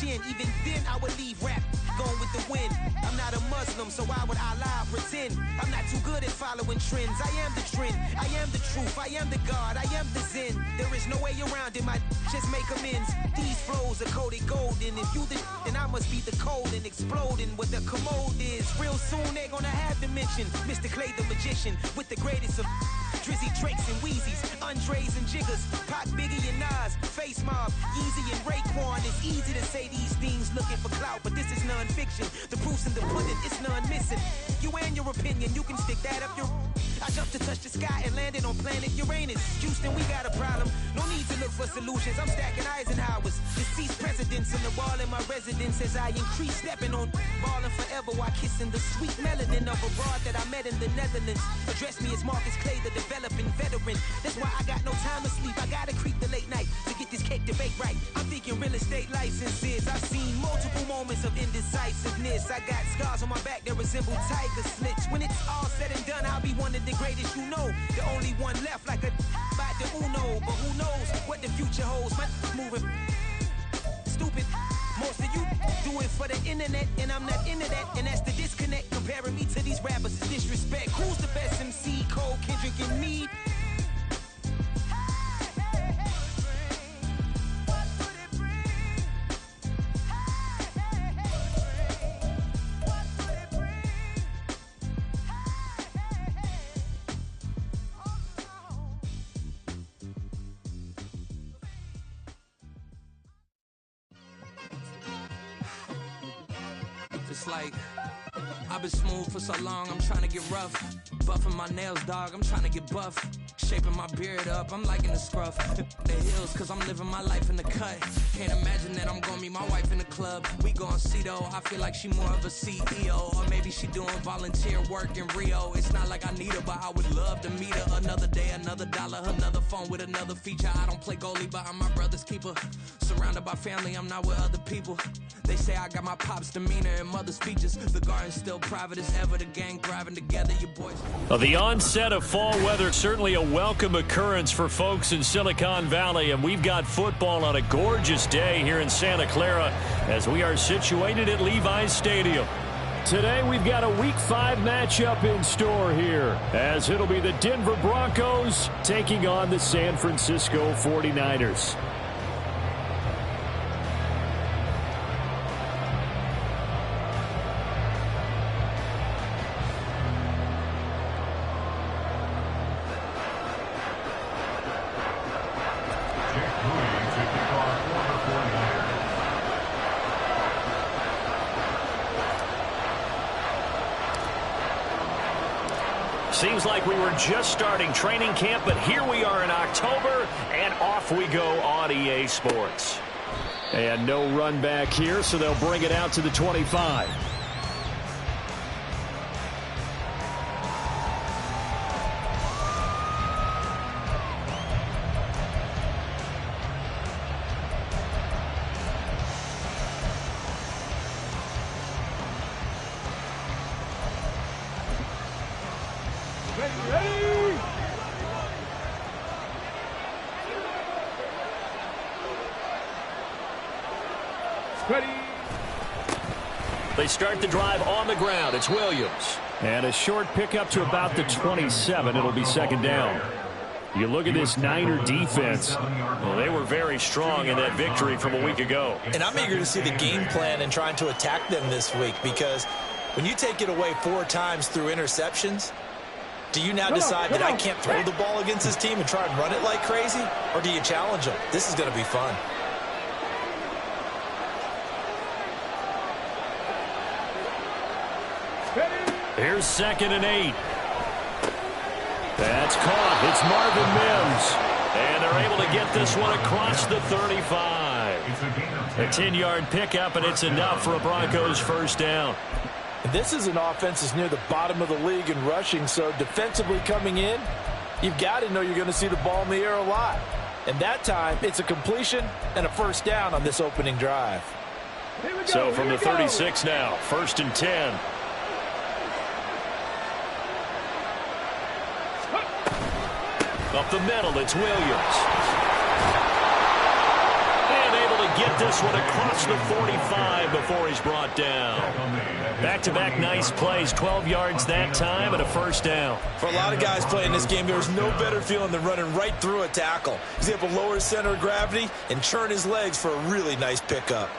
Even then I would leave rap going with the wind. I'm not a Muslim, so why would Allah pretend? I'm not too good at following trends. I am the trend, I am the truth, I am the God, I am the Zen. There is no way around it, my just make amends. These flows are coated golden. If you the then I must be the cold and exploding what the commode is. Real soon they're gonna have to mention Mr. Clay the magician with the greatest of Drizzy, Drakes, and Wheezies, Andres and Jiggers, Pac, Biggie, and Nas, Face Mob, Yeezy, and Raekwon. It's easy to say these things looking for clout, but this is non-fiction. The proof's in the pudding, it's none missing. You and your opinion, you can stick that up your... I jumped to touch the sky and landed on planet Uranus. Houston, we got a problem. No need to look for solutions. I'm stacking Eisenhowers. Deceased presidents on the wall in my residence as I increase stepping on ballin' forever while kissing the sweet melanin of a broad that I met in the Netherlands. Address me as Marcus Clay, the developing veteran. That's why I got no time to sleep. I gotta creep the late night to get this cake debate right. I'm thinking real estate licenses. I've seen multiple moments of indecisiveness. I got scars on my back that resemble tiger slits. When it's all said and done, I'll be one of the greatest you know. The only one left like a by the Uno. But who knows what the future holds. My moving stupid. Most of you do it for the internet, and I'm not into that. And that's the disconnect. Comparing me to these rappers is disrespect. Who's the best MC? Cole, Kendrick, and me? It's like, I've been smooth for so long, I'm trying to get rough. Buffing my nails, dog, I'm trying to get buff. Shaping my beard up, I'm liking the scruff. The heels, cause I'm living my life in the cut. Can't imagine that I'm gonna meet my wife in the club. We gon' see though, I feel like she more of a CEO. Or maybe she doing volunteer work in Rio. It's not like I need her, but I would love to meet her. Another day, another dollar, another phone with another feature. I don't play goalie, but I'm my brother's keeper. Surrounded by family, I'm not with other people. They say I got my pop's demeanor and mother's features. The garden's still private as ever, the gang thriving together, you boys. Well, the onset of fall weather, certainly a welcome occurrence for folks in Silicon Valley, and we've got football on a gorgeous day here in Santa Clara as we are situated at Levi's Stadium. Today we've got a Week 5 matchup in store here, as it'll be the Denver Broncos taking on the San Francisco 49ers. Seems like we were just starting training camp, but here we are in October, and off we go on EA Sports. And no run back here, so they'll bring it out to the 25. They start the drive on the ground. It's Williams. And a short pickup to about the 27. It'll be second down. You look at this Niner defense. Well, they were very strong in that victory from a week ago. And I'm eager to see the game plan and trying to attack them this week, because when you take it away 4 times through interceptions, do you now decide that I can't throw the ball against this team and try and run it like crazy? Or do you challenge them? This is going to be fun. Here's 2nd and 8. That's caught. It's Marvin Mims. And they're able to get this one across the 35. A 10-yard pickup, and it's enough for a Broncos first down. This is an offense that's near the bottom of the league in rushing, so defensively coming in, you've got to know you're going to see the ball in the air a lot. And that time, it's a completion and a first down on this opening drive. So from the 36 now, 1st and 10. Up the middle, it's Williams. And able to get this one across the 45 before he's brought down. Back-to-back nice plays, 12 yards that time and a first down. For a lot of guys playing this game, there's no better feeling than running right through a tackle. He's able to lower his center of gravity and turn his legs for a really nice pickup.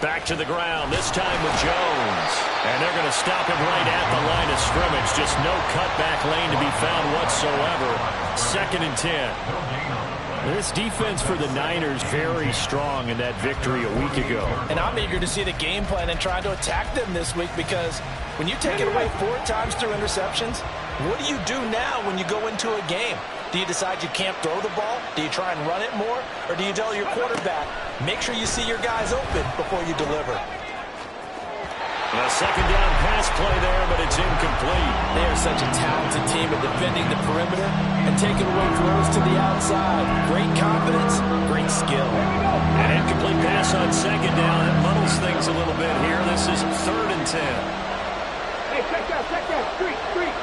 Back to the ground, this time with Jones. And they're going to stop him right at the line of scrimmage. Just no cutback lane to be found whatsoever. 2nd and 10. This defense for the Niners very strong in that victory a week ago. And I'm eager to see the game plan and try to attack them this week, because when you take it away 4 times through interceptions, what do you do now when you go into a game? Do you decide you can't throw the ball? Do you try and run it more? Or do you tell your quarterback, make sure you see your guys open before you deliver? A second down pass play there, but it's incomplete. They are such a talented team at defending the perimeter and taking away throws to the outside. Great confidence, great skill. An incomplete pass on second down. It muddles things a little bit here. This is 3rd and 10. Hey, check that, street.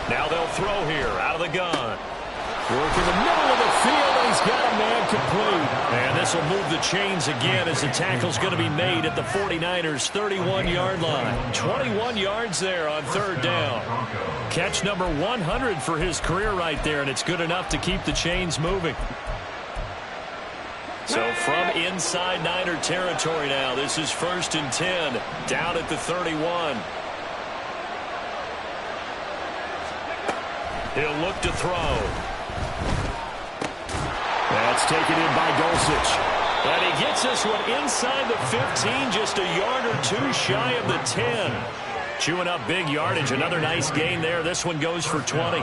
Now they'll throw here, out of the gun. Work in the middle of the field, and he's got a man complete. And this will move the chains again as the tackle's going to be made at the 49ers' 31-yard line. 21 yards there on 3rd down. Catch number 100 for his career right there, and it's good enough to keep the chains moving. So from inside Niner territory now, this is 1st and 10, down at the 31. He'll look to throw. That's taken in by Dulcich. And he gets this one inside the 15, just a yard or 2 shy of the 10. Chewing up big yardage. Another nice gain there. This one goes for 20.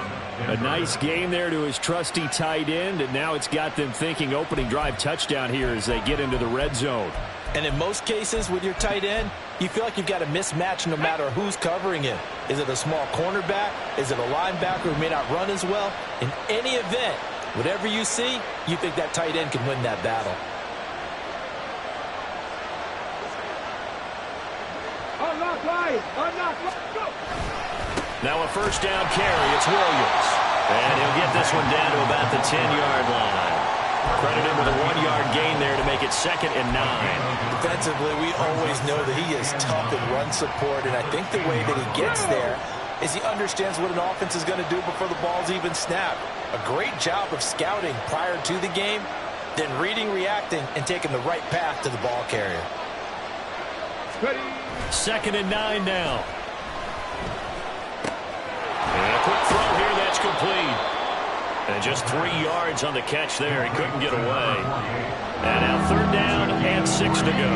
A nice gain there to his trusty tight end, and now it's got them thinking opening drive touchdown here as they get into the red zone. And in most cases with your tight end, you feel like you've got a mismatch no matter who's covering it. Is it a small cornerback? Is it a linebacker who may not run as well? In any event, whatever you see, you think that tight end can win that battle. Go! Now a first down carry. It's Williams. And he'll get this one down to about the 10-yard line. Credit him with a 1-yard gain there to make it 2nd and 9. Defensively, we always know that he is tough in run support, and I think the way that he gets there is he understands what an offense is going to do before the ball's even snapped. A great job of scouting prior to the game, then reading, reacting, and taking the right path to the ball carrier. 2nd and 9 now. And a quick throw here, that's complete. And just 3 yards on the catch there. He couldn't get away. And now 3rd down and 6 to go.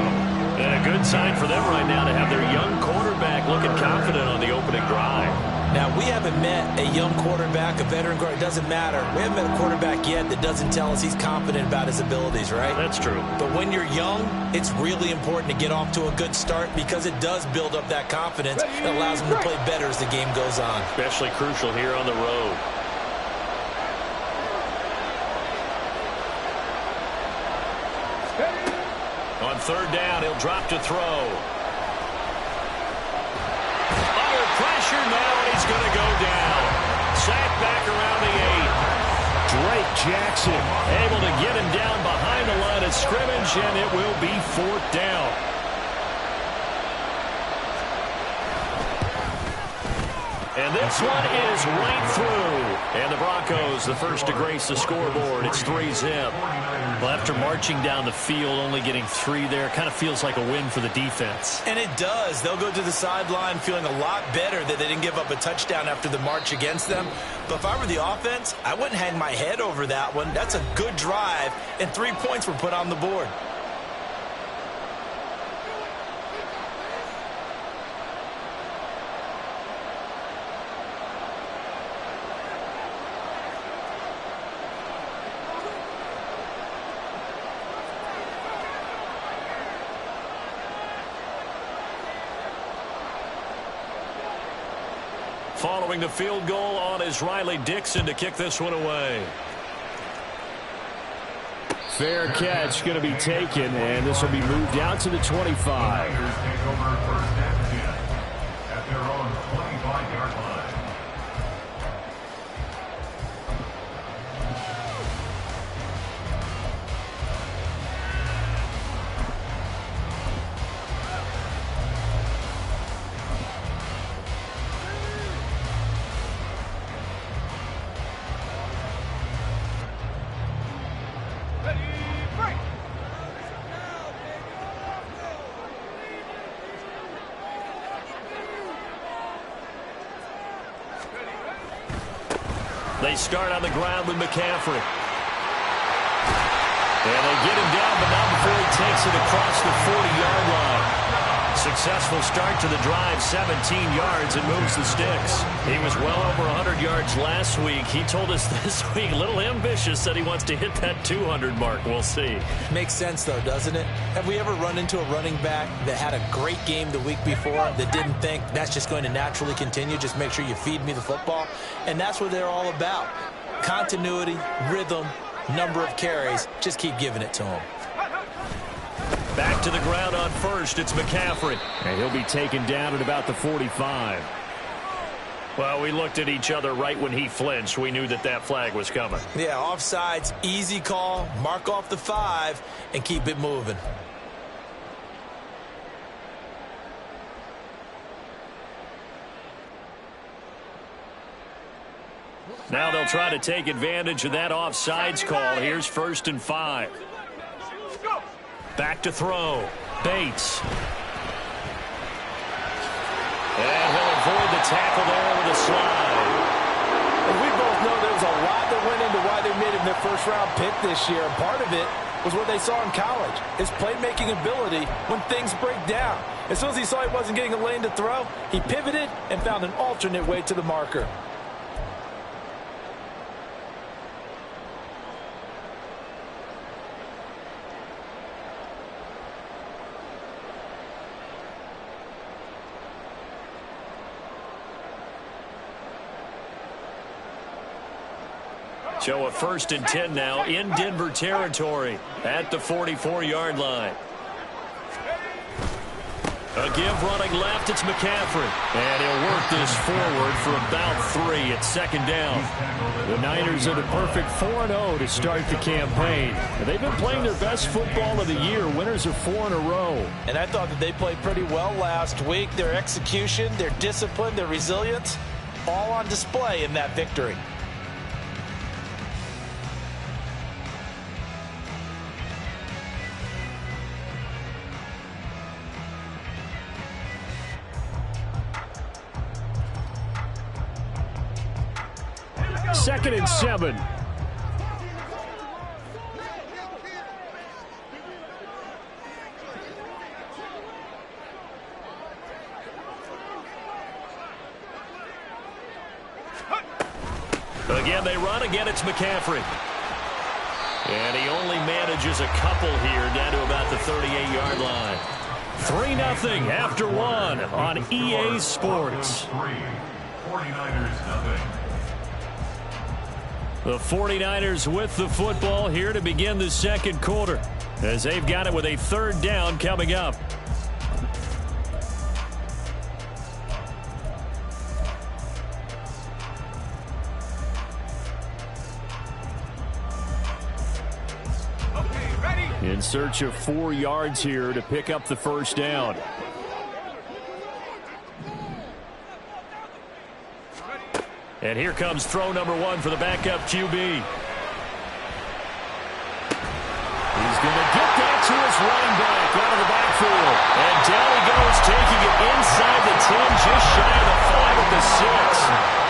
And a good sign for them right now to have their young quarterback looking confident on the opening drive. Now, we haven't met a young quarterback, a veteran quarterback. It doesn't matter. We haven't met a quarterback yet that doesn't tell us he's confident about his abilities, right? That's true. But when you're young, it's really important to get off to a good start because it does build up that confidence and allows him to play better as the game goes on. Especially crucial here on the road. On 3rd down, he'll drop to throw. Under pressure now, and he's going to go down. Sacked back around the 8. Drake Jackson able to get him down behind the line of scrimmage, and it will be 4th down. And this one is right through. And the Broncos, the first to grace the scoreboard. It's 3-zip. Well, after marching down the field, only getting 3 there, kind of feels like a win for the defense. And it does. They'll go to the sideline feeling a lot better that they didn't give up a touchdown after the march against them. But if I were the offense, I wouldn't hang my head over that one. That's a good drive, and 3 points were put on the board. Following the field goal on is Riley Dixon to kick this one away. Fair catch going to be taken, and this will be moved out to the 25. At their own 25-yard line. They start on the ground with McCaffrey. And they get him down, but not before he takes it across the 40-yard line. Successful start to the drive, 17 yards, and moves the sticks. He was well over 100 yards last week. He told us this week, a little ambitious, said he wants to hit that 200 mark. We'll see. Makes sense, though, doesn't it? Have we ever run into a running back that had a great game the week before that didn't think that's just going to naturally continue? Just make sure you feed me the football. And that's what they're all about. Continuity, rhythm, number of carries. Just keep giving it to them. Back to the ground on first. It's McCaffrey. And he'll be taken down at about the 45. Well, we looked at each other right when he flinched. We knew that that flag was coming. Yeah, offsides, easy call. Mark off the 5 and keep it moving. Now they'll try to take advantage of that offsides call. Here's 1st and 5. Back to throw. Bates. And he'll avoid the tackle there with a slide. And we both know there was a lot that went into why they made him their first-round pick this year. And part of it was what they saw in college, his playmaking ability when things break down. As soon as he saw he wasn't getting a lane to throw, he pivoted and found an alternate way to the marker. So a 1st and 10 now in Denver territory at the 44-yard line. A give running left, it's McCaffrey. And he'll work this forward for about 3 at 2nd down. The Niners are the perfect 4-0 to start the campaign. They've been playing their best football of the year. Winners of 4 in a row. And I thought that they played pretty well last week. Their execution, their discipline, their resilience, all on display in that victory. Second and 7. Again, they run. Again, it's McCaffrey. And he only manages a couple here down to about the 38-yard line. 3-0 after 1 on EA Sports. 49ers nothing. The 49ers with the football here to begin the second quarter as they've got it with a 3rd down coming up. In search of 4 yards here to pick up the 1st down. And here comes throw number 1 for the backup QB. He's going to get that to his running back out of the backfield. And down he goes, taking it inside the 10, just shy of the 5 at the 6.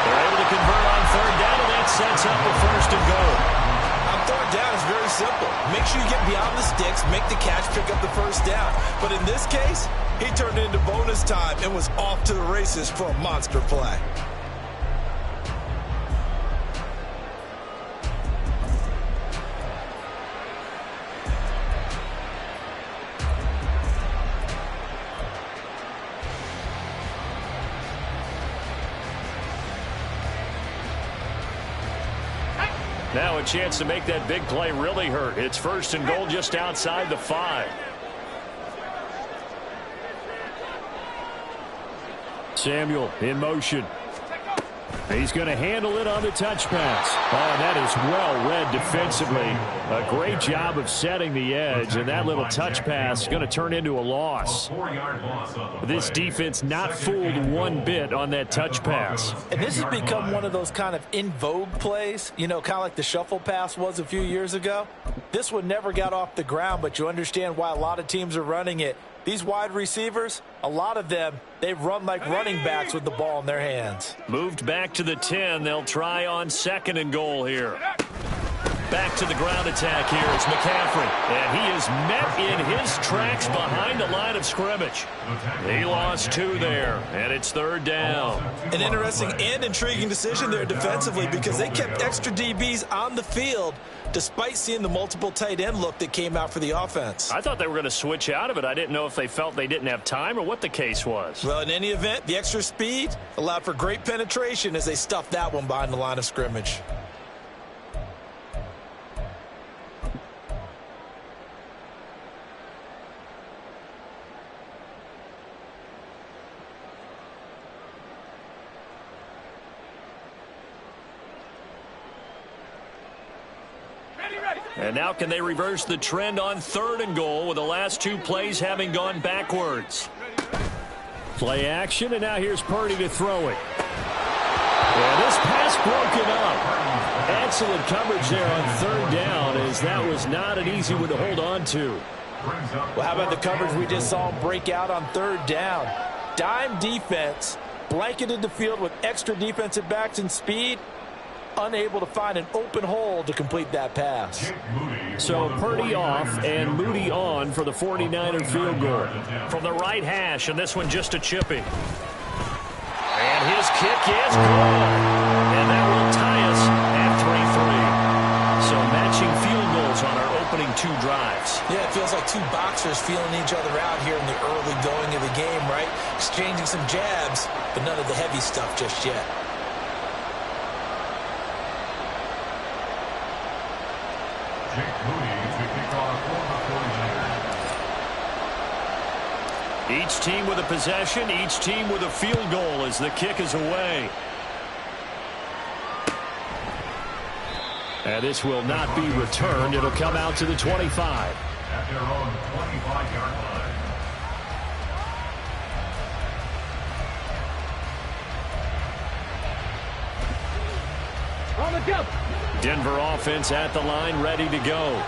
They're able to convert on 3rd down, and that sets up a 1st and goal. On 3rd down is very simple. Make sure you get beyond the sticks, make the catch, pick up the 1st down. But in this case, he turned it into bonus time and was off to the races for a monster play. Now a chance to make that big play really hurt. It's 1st and goal just outside the 5. Samuel in motion. He's going to handle it on the touch pass. Oh, and that is well read defensively. A great job of setting the edge, and that little touch pass is going to turn into a loss. This defense not fooled one bit on that touch pass. And this has become one of those kind of in vogue plays, you know, kind of like the shuffle pass was a few years ago. This one never got off the ground, but you understand why a lot of teams are running it. These wide receivers, a lot of them, they run like running backs with the ball in their hands. Moved back to the 10. They'll try on 2nd and goal here. Back to the ground attack here. It's McCaffrey. And he is met in his tracks behind the line of scrimmage. He lost 2 there, and it's 3rd down. An interesting and intriguing decision there defensively because they kept extra DBs on the field despite seeing the multiple tight end look that came out for the offense. I thought they were going to switch out of it. I didn't know if they felt they didn't have time or what the case was. Well, in any event, the extra speed allowed for great penetration as they stuffed that one behind the line of scrimmage. And now can they reverse the trend on 3rd and goal with the last 2 plays having gone backwards? Play action, and now here's Purdy to throw it. And this pass broken up. Excellent coverage there on 3rd down, as that was not an easy one to hold on to. Well, how about the coverage we just saw him break out on 3rd down? Dime defense, blanketed the field with extra defensive backs and speed, unable to find an open hole to complete that pass. So Purdy off and Moody on for the 49er field goal. From the right hash, and this one just a chipping. And his kick is good. And that will tie us at 3-3. So matching field goals on our opening 2 drives. Yeah, it feels like 2 boxers feeling each other out here in the early going of the game, right? Exchanging some jabs, but none of the heavy stuff just yet. Each team with a possession, each team with a field goal as the kick is away. And this will not be returned. It'll come out to the 25. At their own 25-yard line. On the jump. Denver offense at the line, ready to go.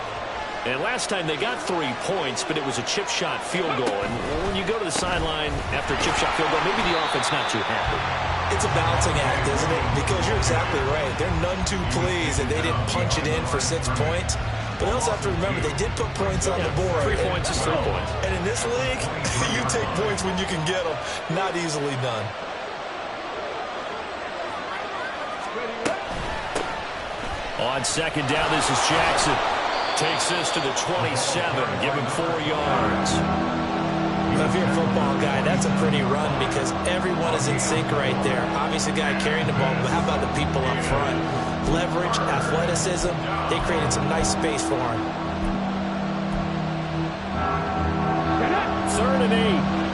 And last time they got 3 points, but it was a chip shot field goal. And when you go to the sideline after a chip shot field goal, maybe the offense not too happy. It's a balancing act, isn't it? Because you're exactly right. They're none too pleased that they didn't punch it in for 6 points. But you also have to remember they did put points on the board. 3 points is 3 points. And in this league, you take points when you can get them. Not easily done. On 2nd down, this is Jackson. Takes this to the 27, give him 4 yards. If you're a football guy, that's a pretty run because everyone is in sync right there. Obviously, the guy carrying the ball, but how about the people up front? Leverage, athleticism, they created some nice space for him. 3rd and 8.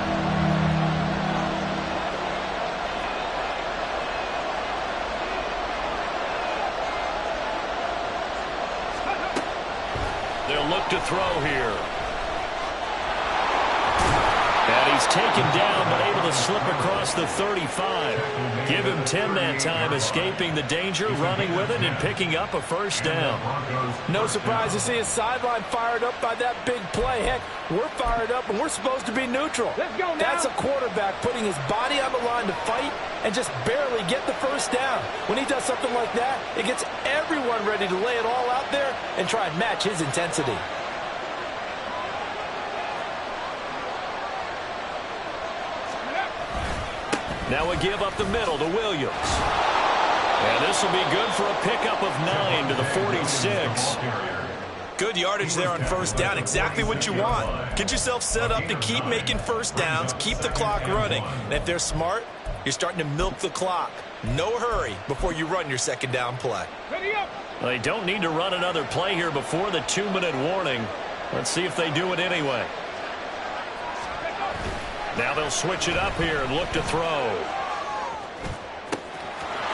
They'll look to throw here. And he's taken down, but able to slip across the 35. Give him 10 that time, escaping the danger, running with it, and picking up a 1st down. No surprise to see his sideline fired up by that big play. Heck, we're fired up, and we're supposed to be neutral. Let's go now. That's a quarterback putting his body on the line to fight and just barely get the 1st down. When he does something like that, it gets everyone ready to lay it all out there and try and match his intensity. Now a give up the middle to Williams. And this will be good for a pickup of 9 to the 46. Good yardage there on 1st down. Exactly what you want. Get yourself set up to keep making 1st downs, keep the clock running. And if they're smart, you're starting to milk the clock. No hurry before you run your second down play. They don't need to run another play here before the 2-minute warning. Let's see if they do it anyway. Now they'll switch it up here and look to throw.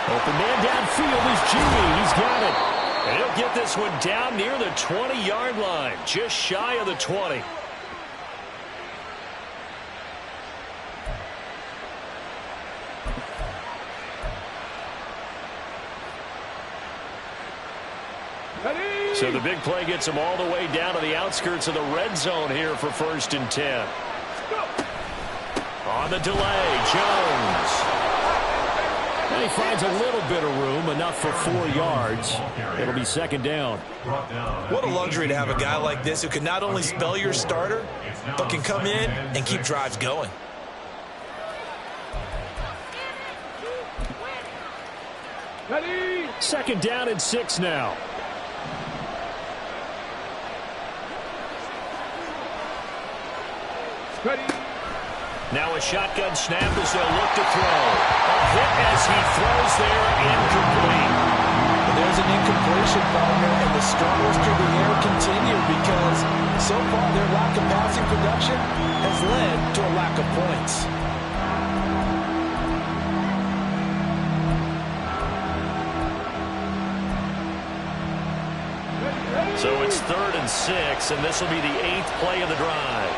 Open man downfield is Jimmy. He's got it. And he'll get this one down near the 20-yard line, just shy of the 20. So the big play gets him all the way down to the outskirts of the red zone here for 1st and 10. On the delay, Jones. And he finds a little bit of room, enough for 4 yards. It'll be 2nd down. What a luxury to have a guy like this who can not only spell your starter, but can come in and keep drives going. Ready? 2nd down and 6 now. Ready? Now a shotgun snap as they'll look to throw. A hit as he throws there, incomplete. And there's an incompletion, partner, and the struggles through the air continue because so far their lack of passing production has led to a lack of points. So it's 3rd and 6, and this will be the 8th play of the drive.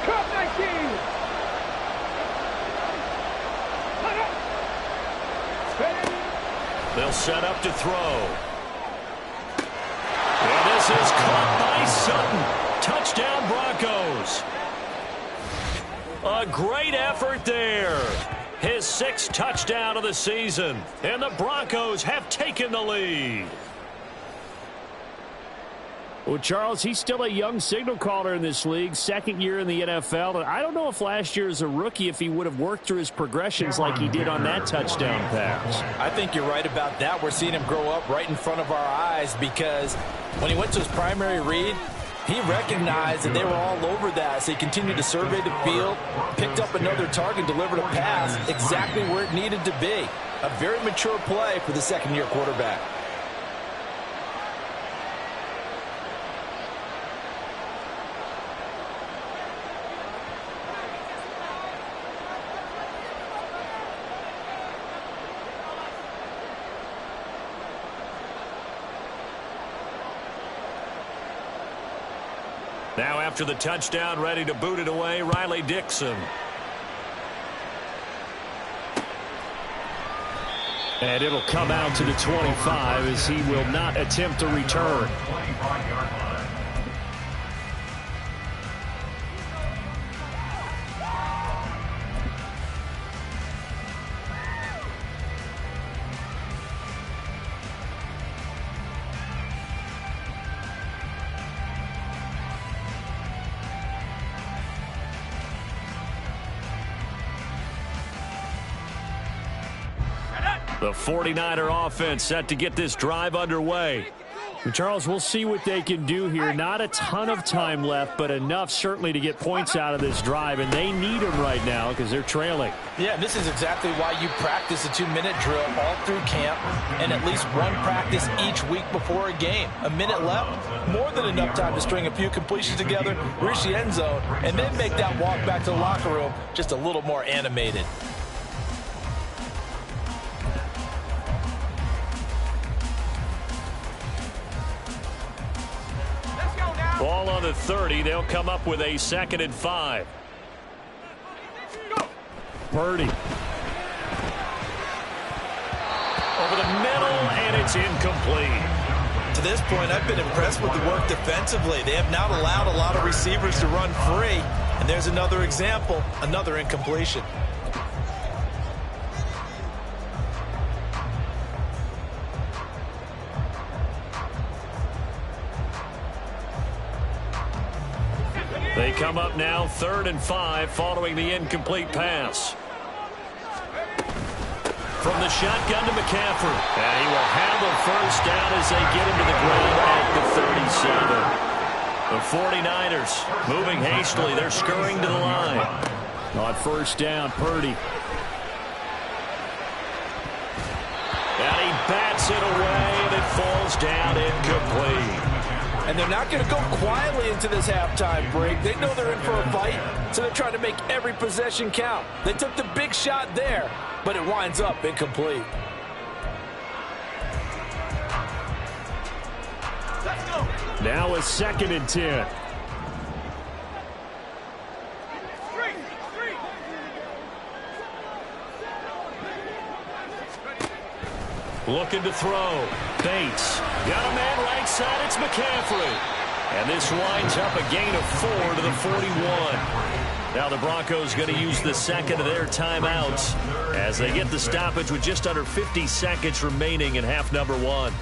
Cup 19! They'll set up to throw. And this is caught by Sutton. Touchdown Broncos. A great effort there. His 6th touchdown of the season. And the Broncos have taken the lead. Well, Charles, he's still a young signal caller in this league, 2nd year in the NFL. And I don't know if last year as a rookie, if he would have worked through his progressions like he did on that touchdown pass. I think you're right about that. We're seeing him grow up right in front of our eyes because when he went to his primary read, he recognized that they were all over that. So he continued to survey the field, picked up another target, delivered a pass exactly where it needed to be. A very mature play for the 2nd-year quarterback. Now after the touchdown, ready to boot it away, Riley Dixon. And it'll come out to the 25 as he will not attempt to return. The 49er offense set to get this drive underway. Charles, we'll see what they can do here. Not a ton of time left, but enough certainly to get points out of this drive, and they need them right now because they're trailing. Yeah, this is exactly why you practice a 2-minute drill all through camp and at least one practice each week before a game. A minute left, more than enough time to string a few completions together, reach the end zone, and then make that walk back to the locker room just a little more animated. Ball on the 30. They'll come up with a 2nd and 5. Purdy. Over the middle, and it's incomplete. To this point, I've been impressed with the work defensively. They have not allowed a lot of receivers to run free. And there's another example, another incompletion. They come up now 3rd and 5 following the incomplete pass. from the shotgun to McCaffrey. And he will have a first down as they get him to the ground at the 37. The 49ers moving hastily. They're scurrying to the line. On first down, Purdy. And he bats it away, and it falls down incomplete. And they're not going to go quietly into this halftime break. They know they're in for a fight, so they're trying to make every possession count. They took the big shot there, but it winds up incomplete. Now a 2nd and 10. Looking to throw. Bates. Got a man right side. It's McCaffrey. And this winds up a gain of 4 to the 41. Now the Broncos going to use the second of their timeouts as they get the stoppage with just under 50 seconds remaining in half number 1.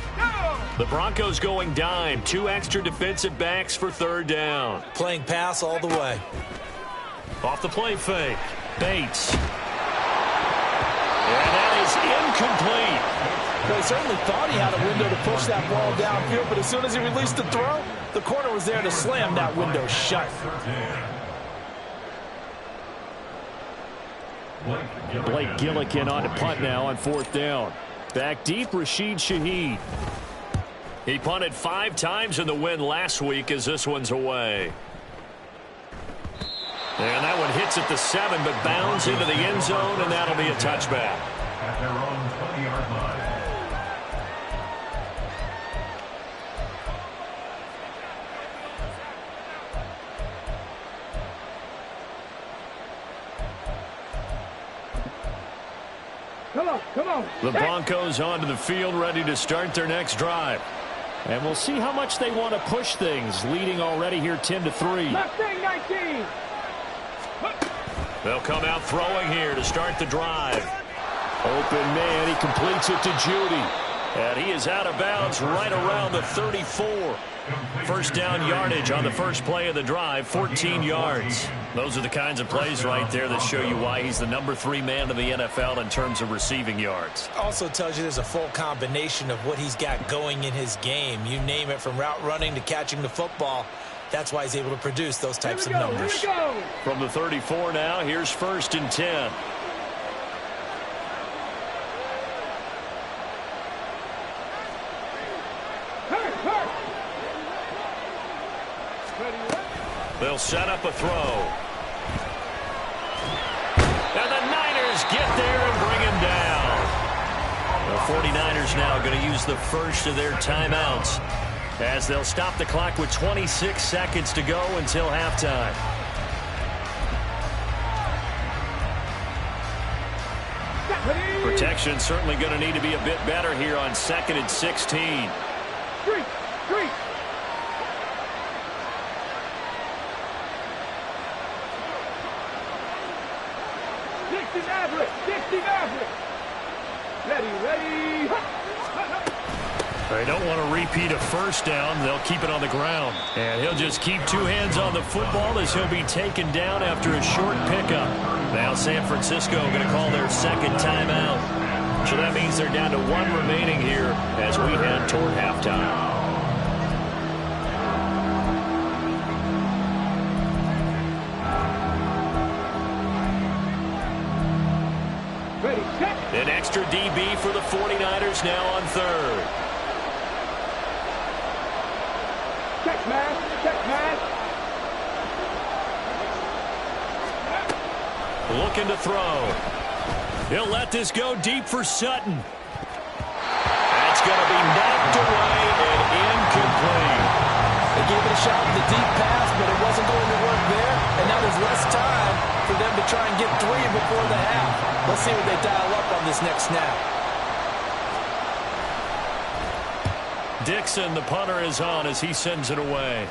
The Broncos going dime. 2 extra defensive backs for 3rd down. Playing pass all the way. Off the play fake. Bates. And that is incomplete. Well, he certainly thought he had a window to push that ball downfield, but as soon as he released the throw, the corner was there to slam that window shut. Blake Gillikin on to punt now on 4th down. Back deep, Rashid Shaheed. He punted 5 times in the win last week as this one's away. And that one hits at the 7, but bounds into the end zone, and that'll be a touchback. At their own 20-yard line. Come on. The Broncos onto the field, ready to start their next drive. And we'll see how much they want to push things, leading already here 10-3. Mustang 19. They'll come out throwing here to start the drive. Open man, he completes it to Judy. And he is out of bounds right around the 34. First down yardage on the first play of the drive, 14 yards. Those are the kinds of plays right there that show you why he's the number 3 man in the NFL in terms of receiving yards. Also tells you there's a full combination of what he's got going in his game. You name it, from route running to catching the football. That's why he's able to produce those types of numbers. Here we go. From the 34 now, here's 1st and 10. They'll set up a throw. And the Niners get there and bring him down. The 49ers now going to use the first of their timeouts as they'll stop the clock with 26 seconds to go until halftime. Protection certainly going to need to be a bit better here on 2nd and 16. Three. Ready. They don't want to repeat a first down. They'll keep it on the ground. And he'll just keep 2 hands on the football as he'll be taken down after a short pickup. Now San Francisco going to call their 2nd timeout. So that means they're down to 1 remaining here as we head toward halftime. An extra DB for the 49ers now on 3rd. Check, man. Looking to throw. He'll let this go deep for Sutton. That's going to be knocked away and incomplete. They gave it a shot with the deep pass, but it wasn't going to work there. And now there's less time for them to try and get 3 before the half. Let's see what they dial up on this next snap. Dixon, the punter, is on as he sends it away.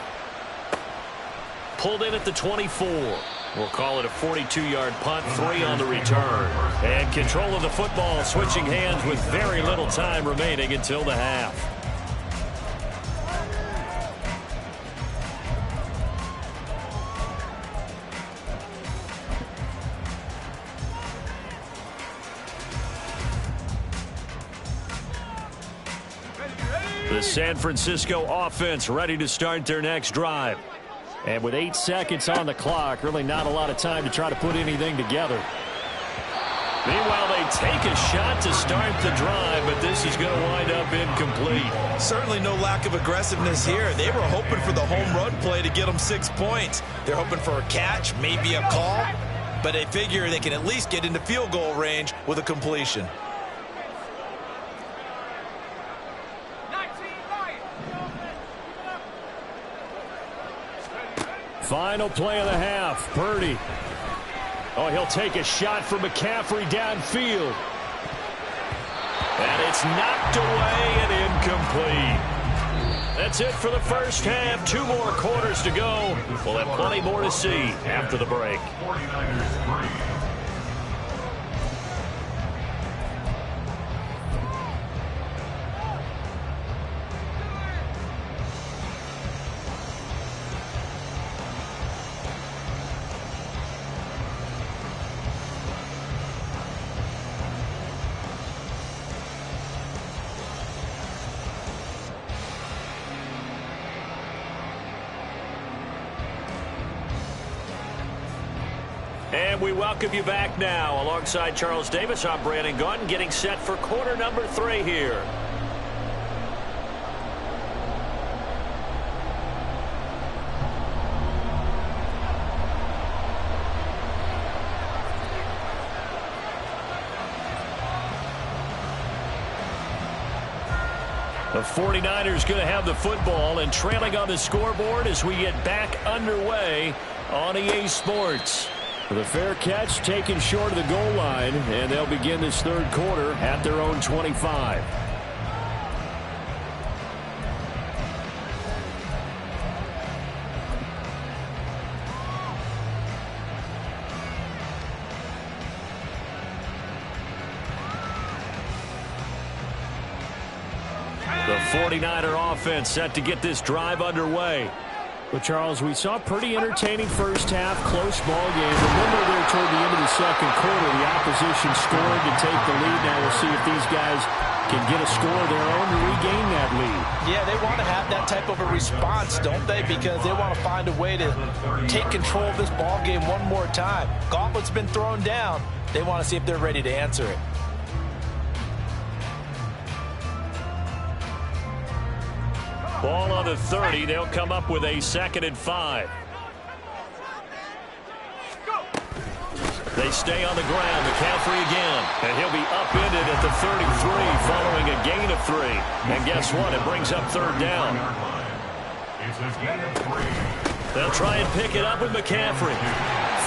Pulled in at the 24. We'll call it a 42-yard punt, 3 on the return. And control of the football switching hands with very little time remaining until the half. The San Francisco offense ready to start their next drive. And with 8 seconds on the clock, really not a lot of time to try to put anything together. Meanwhile, they take a shot to start the drive, but this is going to wind up incomplete. Certainly no lack of aggressiveness here. They were hoping for the home run play to get them 6 points. They're hoping for a catch, maybe a call, but they figure they can at least get into field goal range with a completion. Final play of the half. Purdy. Oh, he'll take a shot from McCaffrey downfield. And it's knocked away and incomplete. That's it for the first half. 2 more quarters to go. We'll have plenty more to see after the break. 49ers 3. And we welcome you back now. Alongside Charles Davis, I'm Brandon Gaudin, getting set for quarter number 3 here. The 49ers going to have the football and trailing on the scoreboard as we get back underway on EA Sports. With a fair catch taken short of the goal line, and they'll begin this third quarter at their own 25. The 49er offense set to get this drive underway. Well, Charles, we saw a pretty entertaining first half, close ball game. Remember there toward the end of the second quarter, the opposition scored to take the lead. Now we'll see if these guys can get a score of their own to regain that lead. Yeah, they want to have that type of a response, don't they? Because they want to find a way to take control of this ball game one more time. Gauntlet's been thrown down. They want to see if they're ready to answer it. Ball on the 30. They'll come up with a 2nd and 5. They stay on the ground. McCaffrey again. And he'll be upended at the 33 following a gain of 3. And guess what? It brings up 3rd down. It's a gain of 3. They'll try and pick it up with McCaffrey.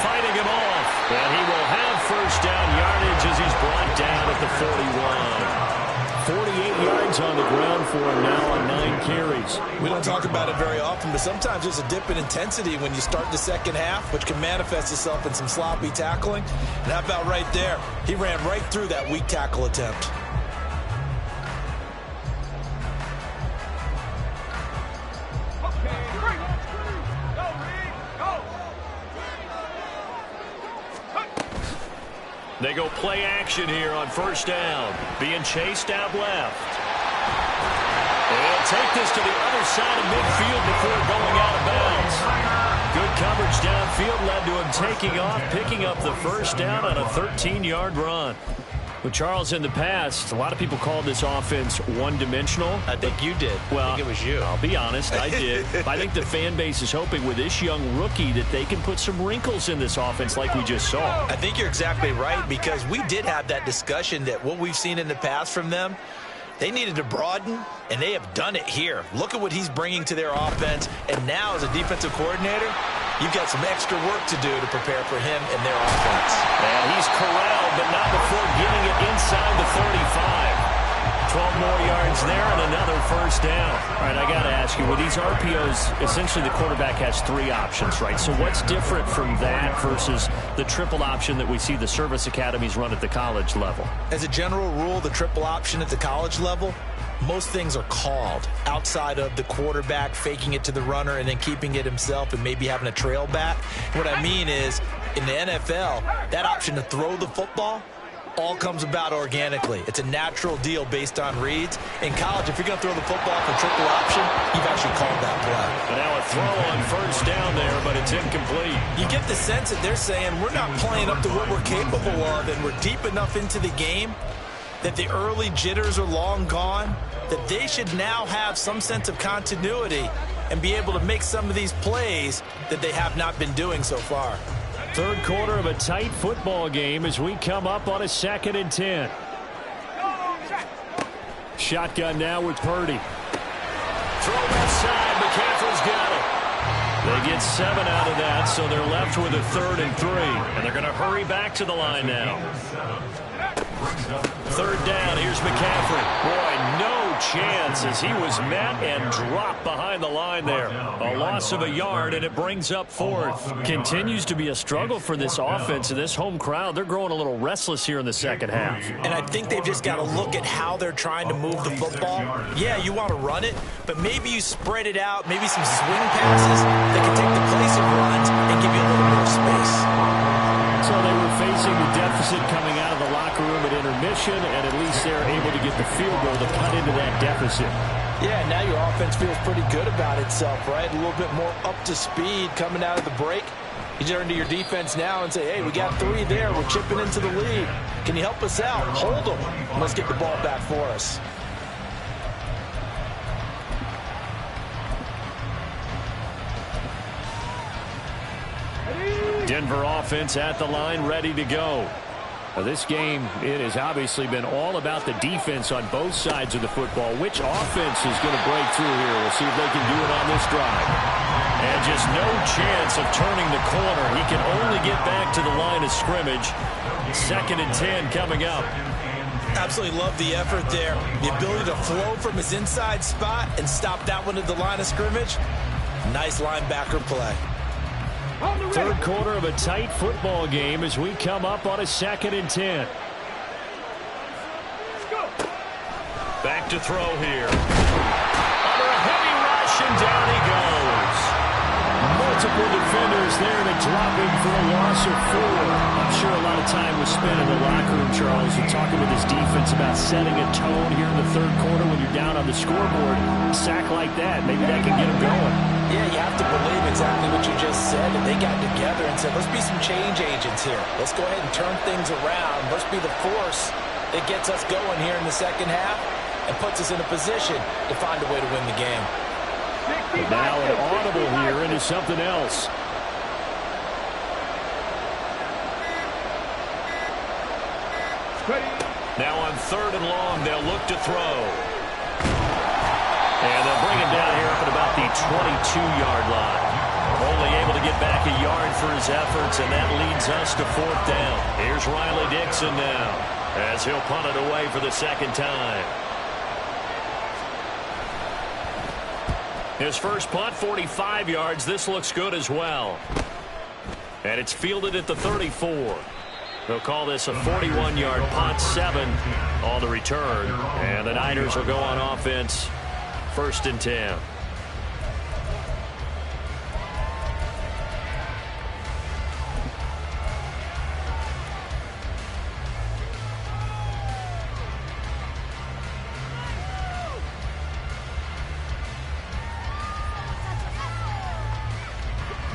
Fighting him off. And he will have 1st down yardage as he's brought down at the 41. 48 yards on the ground for him now on 9 carries. We don't talk about it very often, but sometimes there's a dip in intensity when you start the second half, which can manifest itself in some sloppy tackling. And how about right there? He ran right through that weak tackle attempt. They go play action here on 1st down. Being chased out left. They'll take this to the other side of midfield before going out of bounds. Good coverage downfield led to him taking off, picking up the 1st down on a 13-yard run. Well, Charles, in the past, a lot of people called this offense one-dimensional. I think you did. Well, I think it was you. I'll be honest, I did. I think the fan base is hoping with this young rookie that they can put some wrinkles in this offense like we just saw. I think you're exactly right, because we did have that discussion that what we've seen in the past from them, they needed to broaden, and they have done it here. Look at what he's bringing to their offense, and now as a defensive coordinator, you've got some extra work to do to prepare for him and their offense. And he's corralled, but not before getting it inside the 35. 12 more yards there and another 1st down. All right, I got to ask you, with these RPOs, essentially the quarterback has 3 options, right? So what's different from that versus the triple option that we see the service academies run at the college level? As a general rule, the triple option at the college level, most things are called outside of the quarterback faking it to the runner and then keeping it himself and maybe having a trail back. What I mean is, in the NFL, that option to throw the football, all comes about organically. It's a natural deal based on reads. In college, if you're going to throw the football for triple option, you've actually called that play. And now a throw on first down there, but it's incomplete. You get the sense that they're saying we're not playing up to what we're capable of, and we're deep enough into the game that the early jitters are long gone, that they should now have some sense of continuity and be able to make some of these plays that they have not been doing so far. Third quarter of a tight football game as we come up on a 2nd and 10. Shotgun now with Purdy. Throw left side. McCaffrey's got it. They get 7 out of that, so they're left with a 3rd and 3. And they're going to hurry back to the line now. 3rd down. Here's McCaffrey. Boy, no chance as he was met and dropped behind the line there. A loss of a yard, and it brings up 4th. Continues to be a struggle for this offense and this home crowd. They're growing a little restless here in the second half. And I think they've just got to look at how they're trying to move the football. Yeah, you want to run it, but maybe you spread it out, maybe some swing passes that can take the place of runs and give you a little more space. So they were facing the deficit coming out of the locker room at intermission, and at least they're able to get the field goal to cut into that deficit. Yeah, now your offense feels pretty good about itself, right? A little bit more up to speed coming out of the break. You turn to your defense now and say, hey, we got 3 there. We're chipping into the lead. Can you help us out? Hold them. Let's get the ball back for us. Denver offense at the line, ready to go. Now this game, it has obviously been all about the defense on both sides of the football. Which offense is going to break through here? We'll see if they can do it on this drive. And just no chance of turning the corner. He can only get back to the line of scrimmage. 2nd and 10 coming up. Absolutely love the effort there. The ability to flow from his inside spot and stop that one at the line of scrimmage. Nice linebacker play. Third quarter of a tight football game as we come up on a 2nd and 10. Back to throw here. Under a heavy rush, and down he goes. Multiple defenders there to drop him for a loss of 4. I'm sure a lot of time was spent in the locker room, Charles, and talking with his defense about setting a tone here in the third quarter when you're down on the scoreboard. A sack like that, maybe that can get him going. Yeah, you have to believe exactly what you just said. And they got together and said, let's be some change agents here. Let's go ahead and turn things around. Let's be the force that gets us going here in the second half and puts us in a position to find a way to win the game. Now an audible here into something else. Now on 3rd and long, they'll look to throw. And they'll bring him down here up at about the 22-yard line. Only able to get back a yard for his efforts, and that leads us to 4th down. Here's Riley Dixon now as he'll punt it away for the 2nd time. His first punt, 45 yards. This looks good as well. And it's fielded at the 34. They'll call this a 41-yard punt, 7 on the return. And the Niners will go on offense. 1st and 10.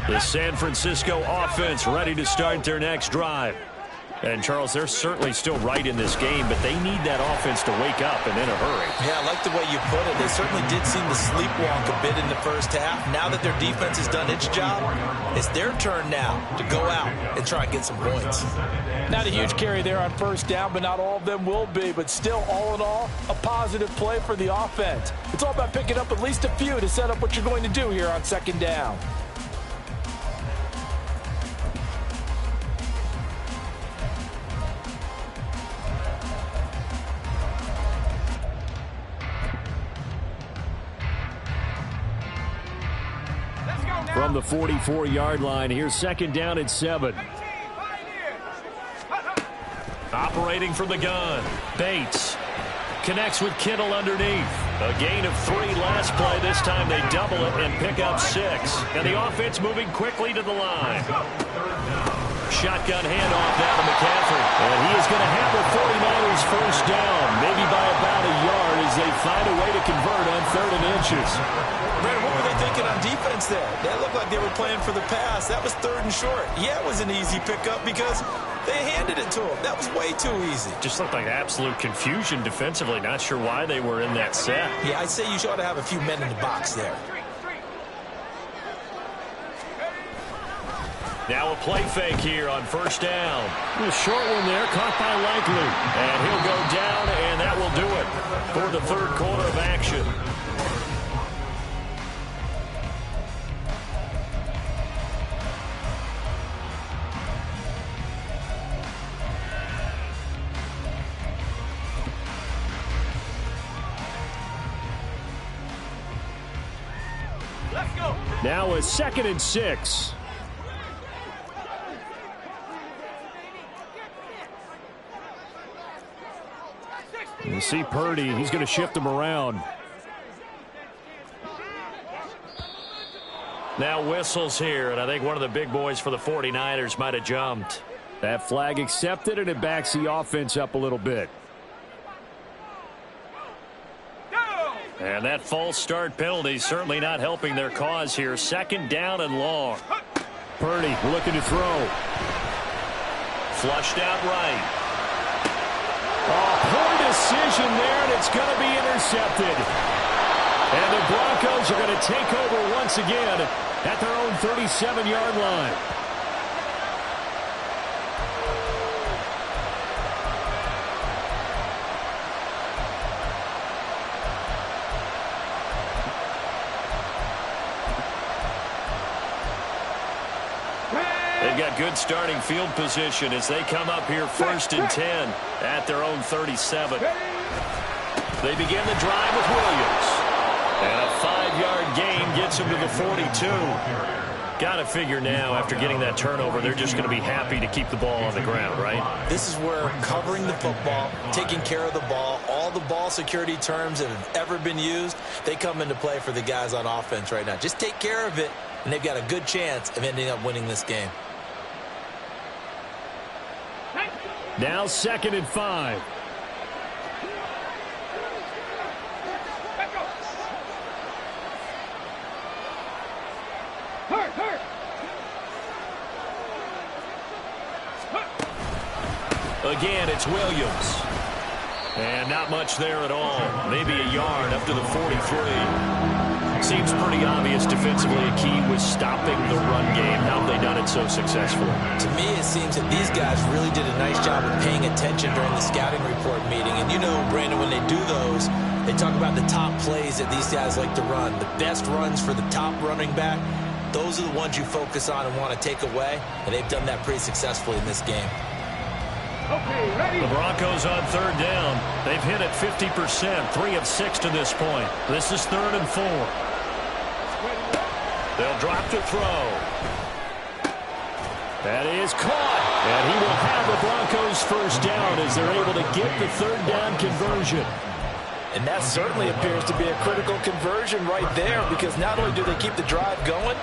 The San Francisco offense ready to start their next drive. And, Charles, they're certainly still right in this game, but they need that offense to wake up and in a hurry. Yeah, I like the way you put it. They certainly did seem to sleepwalk a bit in the first half. Now that their defense has done its job, it's their turn now to go out and try and get some points. Not a huge carry there on 1st down, but not all of them will be. But still, all in all, a positive play for the offense. It's all about picking up at least a few to set up what you're going to do here on 2nd down. From the 44-yard line, here's 2nd down at 7. Operating from the gun, Bates connects with Kittle underneath. A gain of 3 last play. This time they double it and pick up 6. And the offense moving quickly to the line. Shotgun handoff down to McCaffrey. And he is going to have the 49ers first down, maybe by about a yard as they find a way to convert on 3rd and inches. Brandon, what were they thinking on defense there? That looked like they were playing for the pass. That was 3rd and short. Yeah, it was an easy pickup because they handed it to him. That was way too easy. Just looked like absolute confusion defensively. Not sure why they were in that set. Yeah, I'd say you ought to have a few men in the box there. Now a play fake here on first down. A short one there, caught by Likely. And he'll go down, and that will do it for the 3rd quarter of action. Let's go. Now a 2nd and 6. You see Purdy, he's going to shift him around. Now whistles here, and I think one of the big boys for the 49ers might have jumped. That flag accepted, and it backs the offense up a little bit. And that false start penalty certainly not helping their cause here. 2nd down and long. Purdy looking to throw. Flushed out right. Oh, poor decision there, and it's going to be intercepted. And the Broncos are going to take over once again at their own 37-yard line. They've got good starting field position as they come up here 1st and 10 at their own 37. They begin the drive with Williams. And a 5-yard gain gets him to the 42. Got to figure now, after getting that turnover, they're just going to be happy to keep the ball on the ground, right? This is where covering the football, taking care of the ball, all the ball security terms that have ever been used, they come into play for the guys on offense right now. Just take care of it, and they've got a good chance of ending up winning this game. Now 2nd and 5. Again, it's Williams. And not much there at all. Maybe a yard up to the 43. Seems pretty obvious defensively a key was stopping the run game. How have they done it so successfully? To me, it seems that these guys really did a nice job of paying attention during the scouting report meeting. And you know, Brandon, when they do those, they talk about the top plays that these guys like to run. The best runs for the top running back, those are the ones you focus on and want to take away. And they've done that pretty successfully in this game. Okay, ready. The Broncos on 3rd down. They've hit it 50%, 3 of 6 to this point. This is 3rd and 4. They'll drop to throw. That is caught. And he will have the Broncos first down as they're able to get the 3rd down conversion. And that certainly appears to be a critical conversion right there, because not only do they keep the drive going,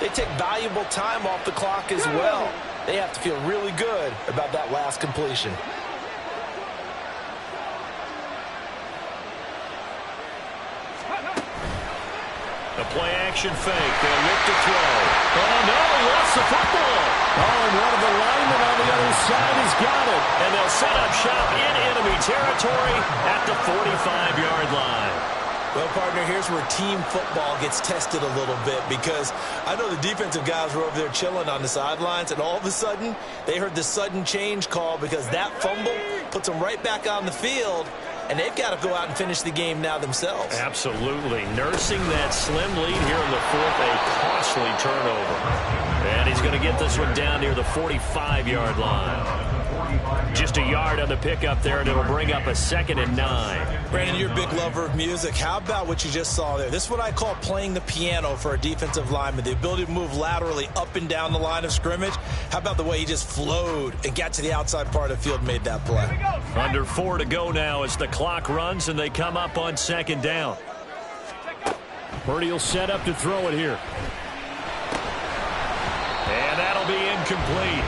they take valuable time off the clock as well. They have to feel really good about that last completion. A play-action fake. They'll look to throw. Oh, no, he lost the football. Oh, and one of the linemen on the other side has got it. And they'll set up shop in enemy territory at the 45-yard line. Well, partner, here's where team football gets tested a little bit, because I know the defensive guys were over there chilling on the sidelines, and all of a sudden, they heard the sudden change call because that fumble puts them right back on the field, and they've got to go out and finish the game now themselves. Absolutely. Nursing that slim lead here in the 4th, a costly turnover. And he's going to get this one down near the 45-yard line. Just a yard on the pickup there, and it'll bring up a 2nd and 9. Brandon, you're a big lover of music. How about what you just saw there? This is what I call playing the piano for a defensive lineman, the ability to move laterally up and down the line of scrimmage. How about the way he just flowed and got to the outside part of the field and made that play? Under 4 to go now as the clock runs, and they come up on 2nd down. Purdy will set up to throw it here. And that'll be incomplete.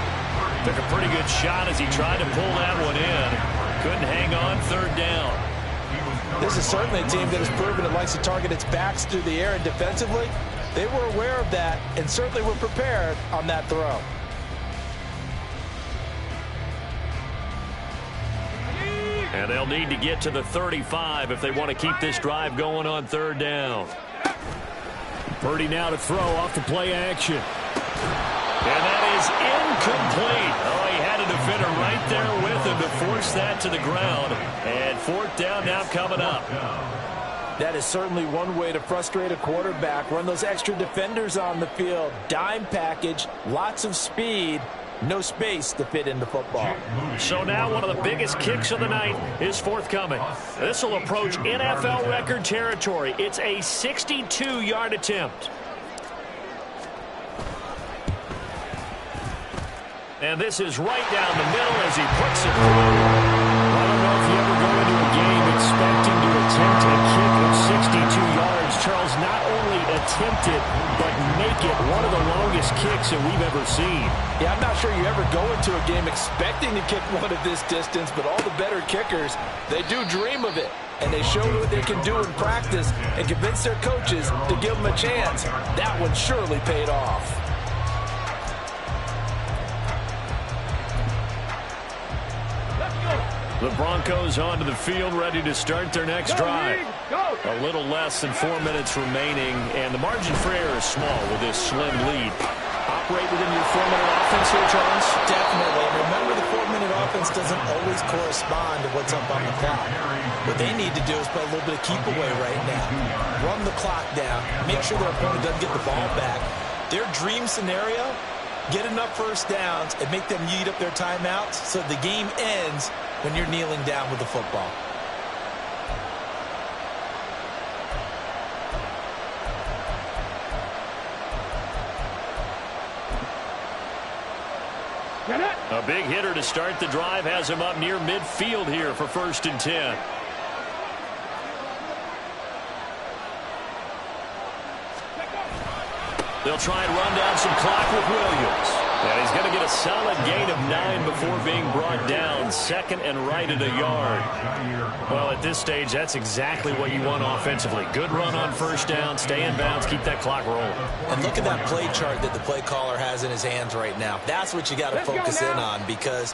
Took a pretty good shot as he tried to pull that one in. Couldn't hang on third down. This is certainly a team that has proven it likes to target its backs through the air and defensively. They were aware of that and certainly were prepared on that throw. And they'll need to get to the 35 if they want to keep this drive going on third down. Purdy now to throw off the play action. And that is incomplete. Oh, he had a defender right there with him to force that to the ground. And fourth down now coming up. That is certainly one way to frustrate a quarterback. Run those extra defenders on the field. Dime package, lots of speed, no space to fit into football. So now one of the biggest kicks of the night is forthcoming. This will approach NFL record territory. It's a 62-yard attempt. And this is right down the middle as he puts it through. I don't know if you ever go into a game expecting to attempt a kick of 62 yards. Charles, not only attempt it, but make it one of the longest kicks that we've ever seen. Yeah, I'm not sure you ever go into a game expecting to kick one of this distance, but all the better kickers, they do dream of it. And they show what they can do in practice and convince their coaches to give them a chance. That one surely paid off. The Broncos onto the field, ready to start their next drive. A little less than 4 minutes remaining, and the margin for error is small with this slim lead. Operate within your 4-minute offense here, Charles? Definitely. Remember, the 4-minute offense doesn't always correspond to what's up on the clock. What they need to do is play a little bit of keep away right now. Run the clock down. Make sure their opponent doesn't get the ball back. Their dream scenario, get enough first downs and make them eat up their timeouts so the game ends when you're kneeling down with the football. A big hitter to start the drive has him up near midfield here for 1st and 10. They'll try and run down some clock with Williams. And he's going to get a solid gain of 9 before being brought down. 2nd and right at a yard. Well, at this stage, that's exactly what you want offensively. Good run on 1st down, stay in bounds, keep that clock rolling. And look at that play chart that the play caller has in his hands right now. That's what you got to focus in on, because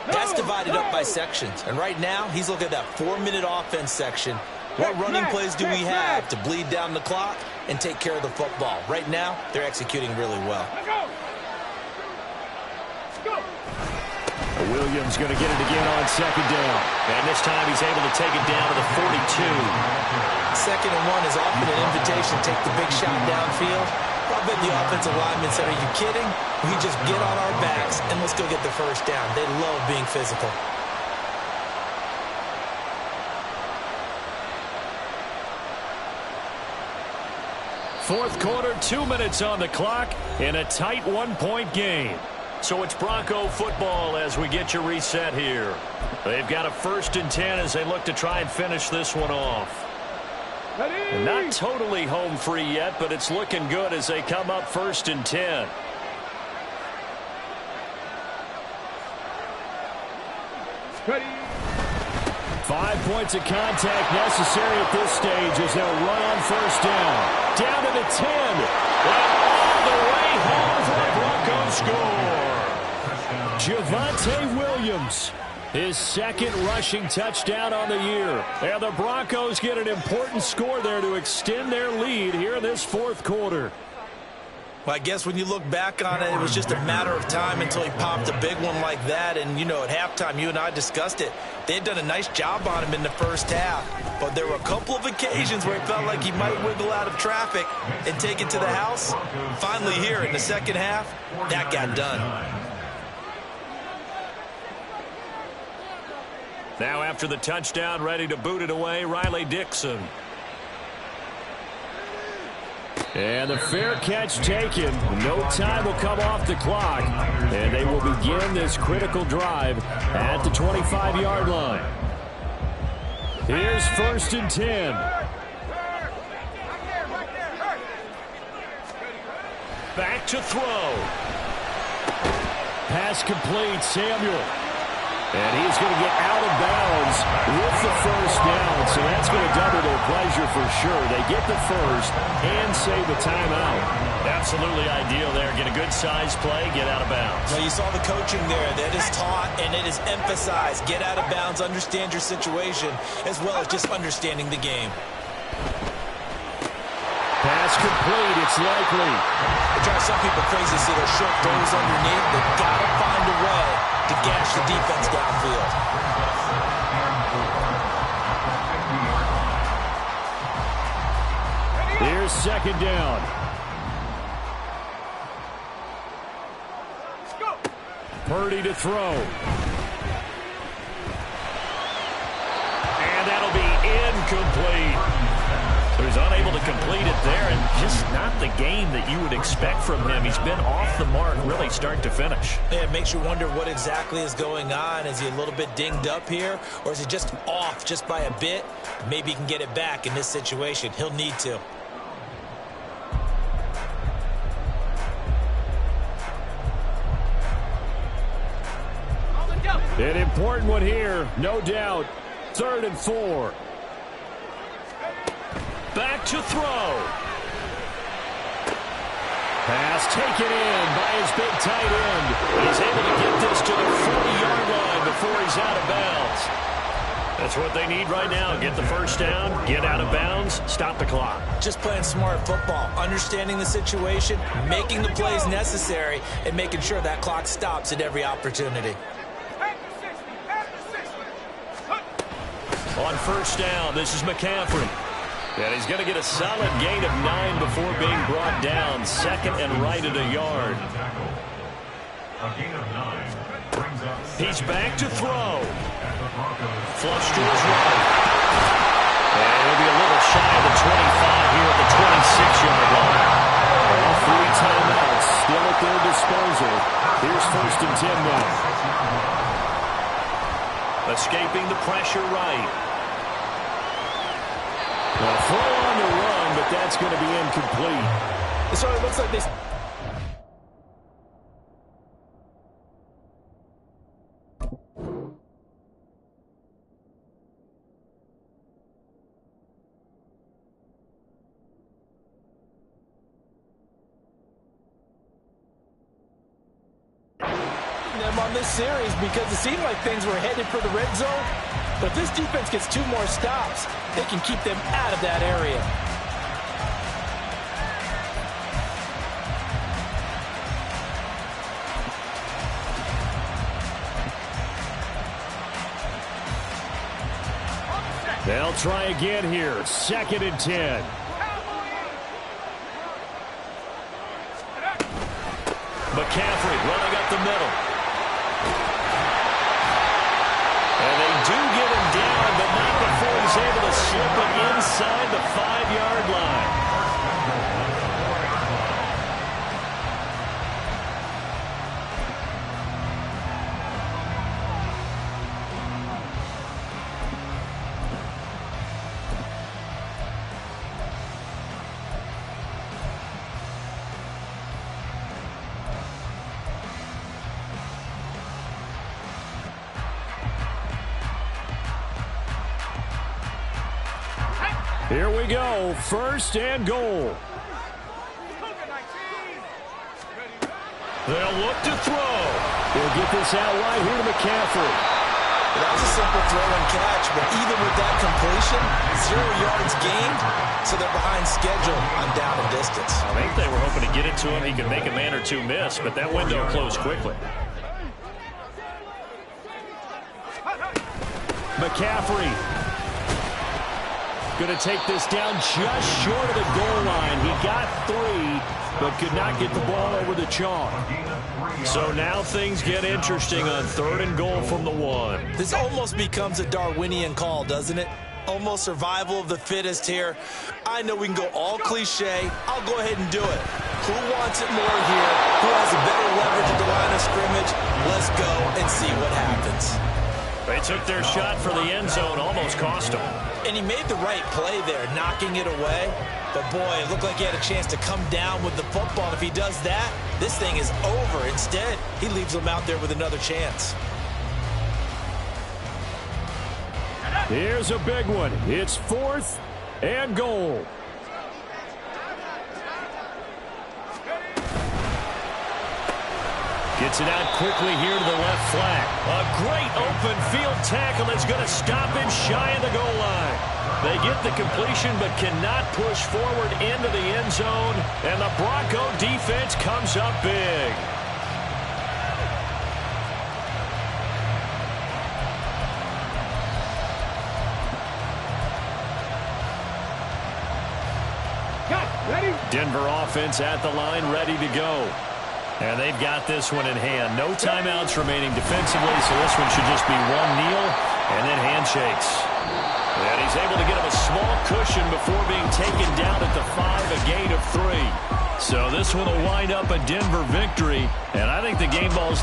that's divided up by sections. And right now, he's looking at that 4-minute offense section. What running plays do we have to bleed down the clock and take care of the football? Right now, they're executing really well. Williams going to get it again on 2nd down. And this time he's able to take it down to the 42. 2nd and 1 is often an invitation to take the big shot downfield. I bet the offensive linemen said, are you kidding? We just get on our backs and let's go get the 1st down. They love being physical. Fourth quarter, 2 minutes on the clock in a tight 1-point game. So it's Bronco football as we get you reset here. They've got a 1st and 10 as they look to try and finish this one off. Not totally home free yet, but it's looking good as they come up 1st and 10. Ready. 5 points of contact necessary at this stage as they'll run on 1st down. Down to the 10. And all the way home for a Bronco score. Javonte Williams, his 2nd rushing touchdown on the year. And the Broncos get an important score there to extend their lead here in this 4th quarter. Well, I guess when you look back on it, it was just a matter of time until he popped a big one like that. And, you know, at halftime, you and I discussed it. They had done a nice job on him in the 1st half. But there were a couple of occasions where it felt like he might wiggle out of traffic and take it to the house. Finally here in the 2nd half, that got done. Now after the touchdown, ready to boot it away, Riley Dixon. And the fair catch taken. No time will come off the clock. And they will begin this critical drive at the 25-yard line. Here's 1st and 10. Back to throw. Pass complete, Samuel. And he's going to get out of bounds with the first down, so that's going to double their pleasure for sure. They get the first and save a timeout. Absolutely ideal there. Get a good size play, get out of bounds. Well, you saw the coaching there. That is taught and it is emphasized. Get out of bounds, understand your situation, as well as just understanding the game. Pass complete, it's likely. It drives some people crazy to see those short throws underneath. They've got to find a way to gash the defense downfield. Here's second down. Purdy to throw. And that'll be incomplete. So he's unable to complete it there, and just not the game that you would expect from him. He's been off the mark really start to finish. Yeah, it makes you wonder what exactly is going on. Is he a little bit dinged up here, or is he just off just by a bit? Maybe he can get it back in this situation. He'll need to. An important one here, no doubt. 3rd and 4. Back to throw. Pass taken in by his big tight end. He's able to get this to the 40-yard line before he's out of bounds. That's what they need right now. Get the first down, get out of bounds, stop the clock. Just playing smart football, understanding the situation, making the plays necessary, and making sure that clock stops at every opportunity. On first down, this is McCaffrey. And he's going to get a solid gain of 9 before being brought down. 2nd and right at a yard. He's back to throw. Flush to his right. And he'll be a little shy of the 25 here at the 26-yard line. All 3 timeouts still at their disposal. Here's 1st and 10 now. Escaping the pressure right. A throw on the run, but that's going to be incomplete. So it looks like they... them on this series because it seemed like things were headed for the red zone. But if this defense gets 2 more stops, they can keep them out of that area. They'll try again here. 2nd and 10. McCaffrey running up the middle. And they do get him down, but not before he's able to slip it inside the 5-yard line. Here we go. 1st and goal. They'll look to throw. They'll get this out wide here to McCaffrey. That was a simple throw and catch, but even with that completion, 0 yards gained, so they're behind schedule on down and distance. I think they were hoping to get it to him. He could make a man or 2 miss, but that window closed quickly. McCaffrey going to take this down just short of the goal line. He got 3, but could not get the ball over the chalk. So now things get interesting on 3rd and goal from the 1. This almost becomes a Darwinian call, doesn't it? Almost survival of the fittest here. I know we can go all cliche. I'll go ahead and do it. Who wants it more here? Who has a better leverage at the line of scrimmage? Let's go and see what happens. They took their shot for the end zone, almost cost them. And he made the right play there, knocking it away. But, boy, it looked like he had a chance to come down with the football. And if he does that, this thing is over. Instead, he leaves him out there with another chance. Here's a big one. It's 4th and goal. Gets it out quickly here to the left flank. A great open field tackle that's going to stop him shy of the goal line. They get the completion but cannot push forward into the end zone. And the Bronco defense comes up big. Denver offense at the line, ready to go. And they've got this one in hand. No timeouts remaining defensively, so this one should just be one kneel and then handshakes. And he's able to get him a small cushion before being taken down at the 5, a gain of 3. So this one will wind up a Denver victory, and I think the game ball's